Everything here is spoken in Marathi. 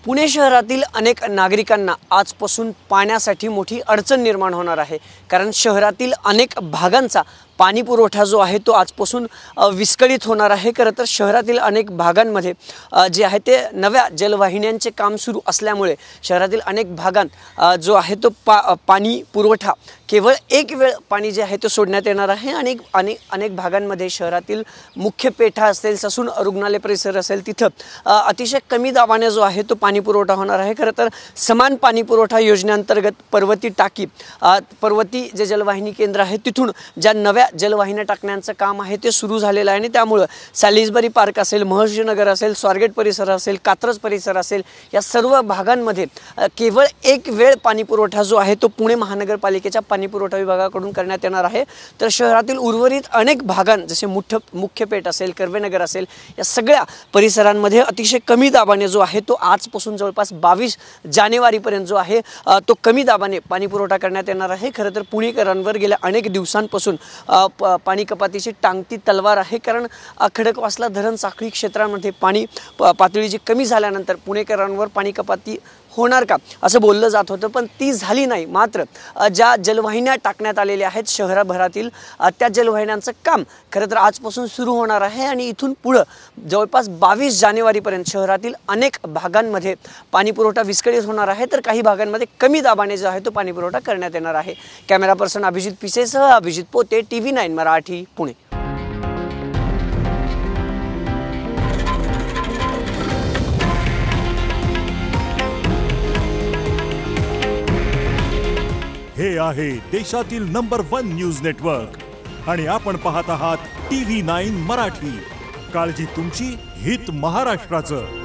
पुणे शहरातील अनेक नागरिकांना आजपासून पाण्यासाठी मोठी अडचण निर्माण होणार आहे। कारण शहरातील अनेक भागांचा पाणी पुरवठा जो आहे तो आजपासून विस्कळीत होणार आहे। खरं तर शहरातील अनेक भागांमध्ये जे आहे ते नव्या जलवाहिन्यांचे काम सुरू असल्यामुळे शहरातील अनेक भागांत जो आहे तो पाणी पुरवठा केवळ एक वेळ पाणी जे आहे ते सोडण्यात येणार आहे। अनेक भागांमध्ये शहरातील मुख्य पेठा असेल, ससून रुग्णालय परिसर असेल, तिथं अतिशय कमी दाबाने जो आहे तो पाणी पुरवठा होणार आहे। खरं तर समान पाणी पुरवठा योजनेअंतर्गत पर्वती टाकी, पर्वती जे जलवाहिनी केंद्र आहे तिथून ज्या नव्या जलवाहिन्या टाकण्याचं काम आहे ते सुरू झालेलं आहे। आणि त्यामुळे सॅलिसबरी पार्क असेल, महर्षी नगर असेल, स्वारगेट परिसर असेल, कात्रज परिसर असेल, या सर्व भागांमध्ये केवळ एक वेळ पाणी पुरवठा जो आहे तो पुणे महानगरपालिकेच्या पाणी पुरवठा विभागाकडून करण्यात येणार आहे। तर शहरातील उर्वरित अनेक भागांत जसे मुख्य पेठ असेल, कर्वेनगर असेल, या सगळ्या परिसरांमध्ये अतिशय कमी दाबाने जो आहे तो आजपासून जवळपास 22 जानेवारीपर्यंत जो आहे तो कमी दाबाने पाणी पुरवठा करण्यात येणार आहे। खरं तर पुणेकरांवर गेल्या अनेक दिवसांपासून पाणी कपातीची टांगती तलवार आहे। कारण खडकवासला धरण साखळी क्षेत्रामध्ये पाणी पातळी जी कमी झाल्यानंतर पुणेकरांवर पाणी कपाती होणार का असं बोललं जात होतं, पण ती झाली नाही। मात्र ज्या जलवाहिन्या टाकण्यात आलेल्या आहेत शहराभरातील त्या जलवाहिन्यांचं काम खरं तर आजपासून सुरू होणार आहे। आणि इथून पुढं जवळपास 22 जानेवारीपर्यंत शहरातील अनेक भागांमध्ये पाणी पुरवठा विस्कळीत होणार आहे। तर काही भागांमध्ये कमी दाबाने जो आहे तो पाणी पुरवठा करण्यात येणार आहे। कॅमेरा पर्सन अभिजित पिसेसह अभिजित पोते, TV9 मराठी, पुणे। हे आहे देशातील नंबर 1 न्यूज नेटवर्क आणि आपण पाहत आहात TV9 मराठी। काळजी तुमची, हित महाराष्ट्राचं।